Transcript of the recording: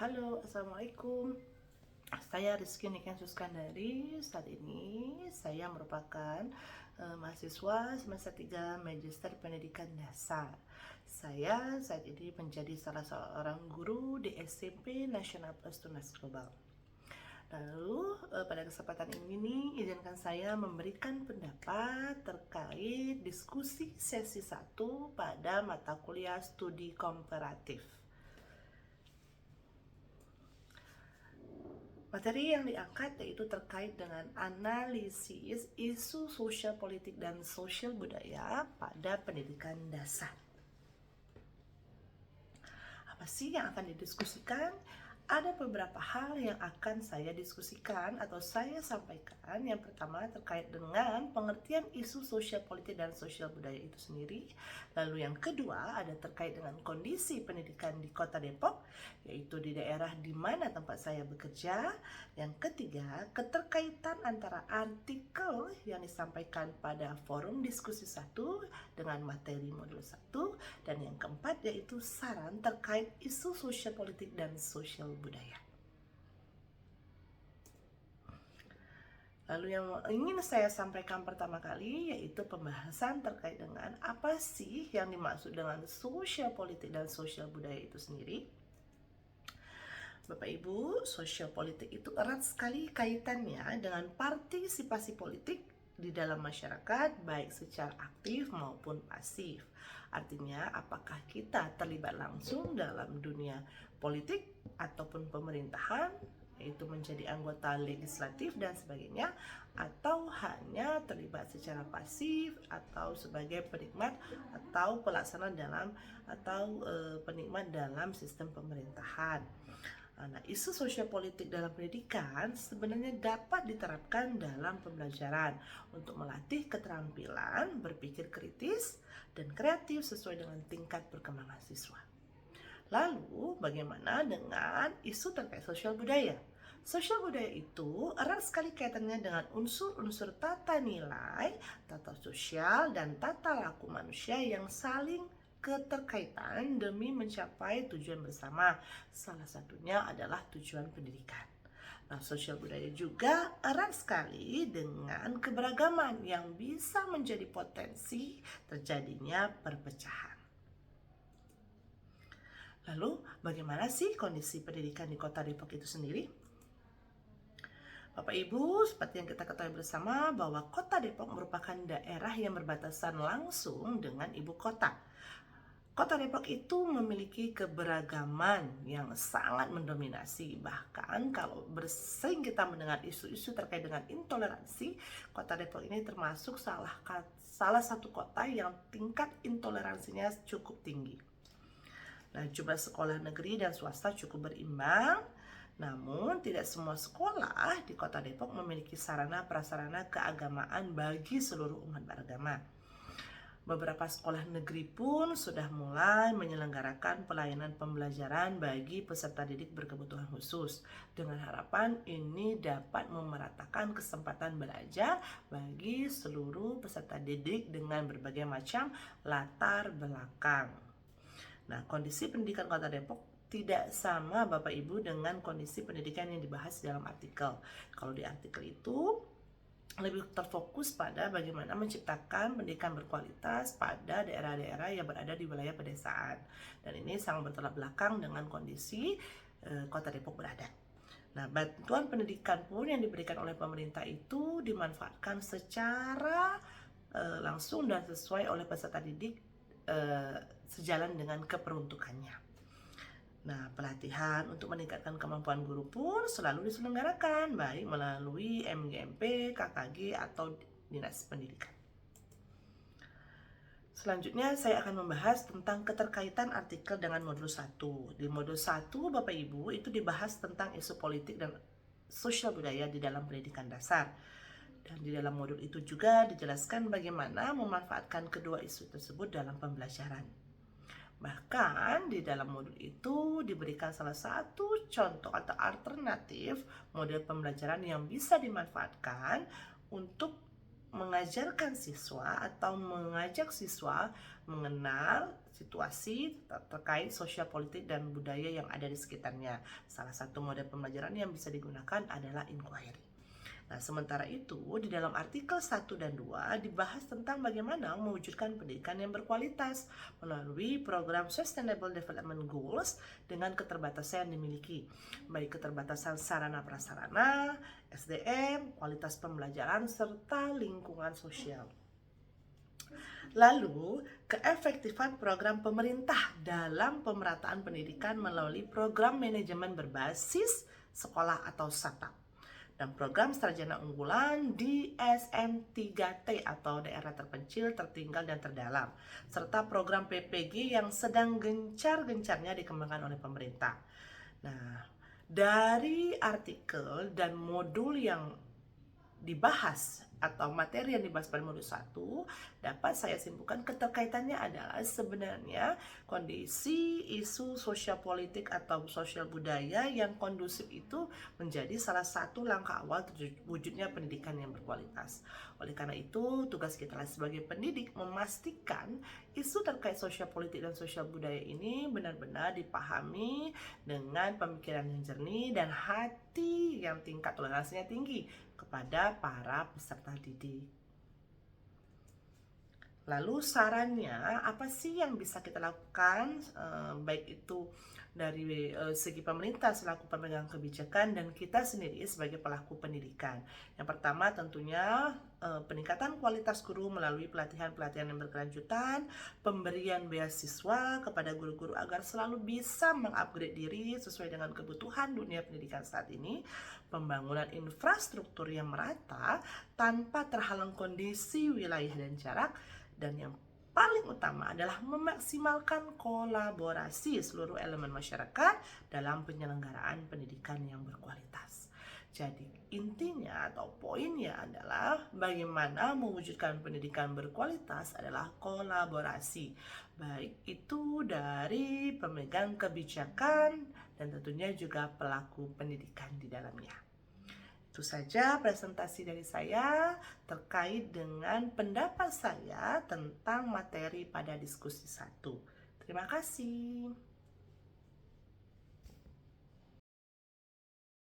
Halo, Assalamualaikum. Saya Rizky Niken Suskandari. Saat ini saya merupakan mahasiswa semester 3 Magister Pendidikan Dasar. Saya saat ini menjadi salah seorang guru di SMP Nasional Plus Tunas Global. Lalu pada kesempatan ini nih, izinkan saya memberikan pendapat terkait diskusi sesi 1 pada mata kuliah studi komparatif. Materi yang diangkat yaitu terkait dengan analisis isu sosial politik dan sosial budaya pada pendidikan dasar. Apa sih yang akan didiskusikan? Ada beberapa hal yang akan saya diskusikan atau saya sampaikan. Yang pertama terkait dengan pengertian isu sosial politik dan sosial budaya itu sendiri. Lalu yang kedua ada terkait dengan kondisi pendidikan di Kota Depok, yaitu di daerah di mana tempat saya bekerja. Yang ketiga, keterkaitan antara artikel yang disampaikan pada forum diskusi 1 dengan materi modul 1. Dan yang keempat yaitu saran terkait isu sosial politik dan sosial budaya. Lalu yang ingin saya sampaikan pertama kali yaitu pembahasan terkait dengan apa sih yang dimaksud dengan sosial politik dan sosial budaya itu sendiri. Bapak Ibu, sosial politik itu erat sekali kaitannya dengan partisipasi politik di dalam masyarakat baik secara aktif maupun pasif. Artinya apakah kita terlibat langsung dalam dunia politik ataupun pemerintahan, yaitu menjadi anggota legislatif dan sebagainya, atau hanya terlibat secara pasif atau sebagai penikmat atau pelaksana dalam atau penikmat dalam sistem pemerintahan. Nah, isu sosial politik dalam pendidikan sebenarnya dapat diterapkan dalam pembelajaran untuk melatih keterampilan berpikir kritis dan kreatif sesuai dengan tingkat perkembangan siswa. Lalu, bagaimana dengan isu terkait sosial budaya? Sosial budaya itu erat sekali kaitannya dengan unsur-unsur tata nilai, tata sosial, dan tata laku manusia yang saling keterkaitan demi mencapai tujuan bersama. Salah satunya adalah tujuan pendidikan. Nah, sosial budaya juga erat sekali dengan keberagaman yang bisa menjadi potensi terjadinya perpecahan. Lalu, bagaimana sih kondisi pendidikan di Kota Depok itu sendiri? Bapak Ibu, seperti yang kita ketahui bersama bahwa Kota Depok merupakan daerah yang berbatasan langsung dengan ibu kota. Kota Depok itu memiliki keberagaman yang sangat mendominasi. Bahkan kalau sering kita mendengar isu-isu terkait dengan intoleransi, Kota Depok ini termasuk salah satu kota yang tingkat intoleransinya cukup tinggi. Nah, jumlah sekolah negeri dan swasta cukup berimbang. Namun, tidak semua sekolah di Kota Depok memiliki sarana prasarana keagamaan bagi seluruh umat beragama. Beberapa sekolah negeri pun sudah mulai menyelenggarakan pelayanan pembelajaran bagi peserta didik berkebutuhan khusus dengan harapan ini dapat memeratakan kesempatan belajar bagi seluruh peserta didik dengan berbagai macam latar belakang. Nah, kondisi pendidikan Kota Depok tidak sama Bapak Ibu dengan kondisi pendidikan yang dibahas dalam artikel. Kalau di artikel itu lebih terfokus pada bagaimana menciptakan pendidikan berkualitas pada daerah-daerah yang berada di wilayah pedesaan. Dan ini sangat bertolak belakang dengan kondisi Kota Depok berada. Nah, bantuan pendidikan pun yang diberikan oleh pemerintah itu dimanfaatkan secara langsung dan sesuai oleh peserta didik sejalan dengan keperuntukannya. Nah, pelatihan untuk meningkatkan kemampuan guru pun selalu diselenggarakan, baik melalui MGMP, KKG, atau Dinas Pendidikan. Selanjutnya, saya akan membahas tentang keterkaitan artikel dengan modul 1. Di modul 1, Bapak Ibu, itu dibahas tentang isu politik dan sosial budaya di dalam pendidikan dasar. Dan di dalam modul itu juga dijelaskan bagaimana memanfaatkan kedua isu tersebut dalam pembelajaran. Bahkan di dalam modul itu diberikan salah satu contoh atau alternatif model pembelajaran yang bisa dimanfaatkan untuk mengajarkan siswa atau mengajak siswa mengenal situasi terkait sosial politik dan budaya yang ada di sekitarnya. Salah satu model pembelajaran yang bisa digunakan adalah inquiry. Nah, sementara itu, di dalam artikel 1 dan 2 dibahas tentang bagaimana mewujudkan pendidikan yang berkualitas melalui program Sustainable Development Goals dengan keterbatasan yang dimiliki, baik keterbatasan sarana prasarana, SDM, kualitas pembelajaran, serta lingkungan sosial. Lalu, keefektifan program pemerintah dalam pemerataan pendidikan melalui program manajemen berbasis sekolah atau SATAP dan program sarjana unggulan di SM3T atau daerah terpencil, tertinggal, dan terdalam, serta program PPG yang sedang gencar-gencarnya dikembangkan oleh pemerintah. Nah, dari artikel dan modul yang dibahas atau materi yang dibahas pada modul 1 dapat saya simpulkan keterkaitannya adalah sebenarnya kondisi isu sosial politik atau sosial budaya yang kondusif itu menjadi salah satu langkah awal terwujudnya pendidikan yang berkualitas. Oleh karena itu, tugas kita sebagai pendidik memastikan isu terkait sosial politik dan sosial budaya ini benar-benar dipahami dengan pemikiran yang jernih dan hati yang tingkat toleransinya tinggi kepada para peserta didik. Lalu sarannya apa sih yang bisa kita lakukan, baik itu dari segi pemerintah selaku pemegang kebijakan dan kita sendiri sebagai pelaku pendidikan. Yang pertama tentunya peningkatan kualitas guru melalui pelatihan-pelatihan yang berkelanjutan, pemberian beasiswa kepada guru-guru agar selalu bisa mengupgrade diri sesuai dengan kebutuhan dunia pendidikan saat ini, pembangunan infrastruktur yang merata tanpa terhalang kondisi wilayah dan jarak, dan yang paling utama adalah memaksimalkan kolaborasi seluruh elemen masyarakat dalam penyelenggaraan pendidikan yang berkualitas. Jadi intinya atau poinnya adalah bagaimana mewujudkan pendidikan berkualitas adalah kolaborasi, baik itu dari pemegang kebijakan dan tentunya juga pelaku pendidikan di dalamnya. Itu saja presentasi dari saya terkait dengan pendapat saya tentang materi pada diskusi 1. Terima kasih.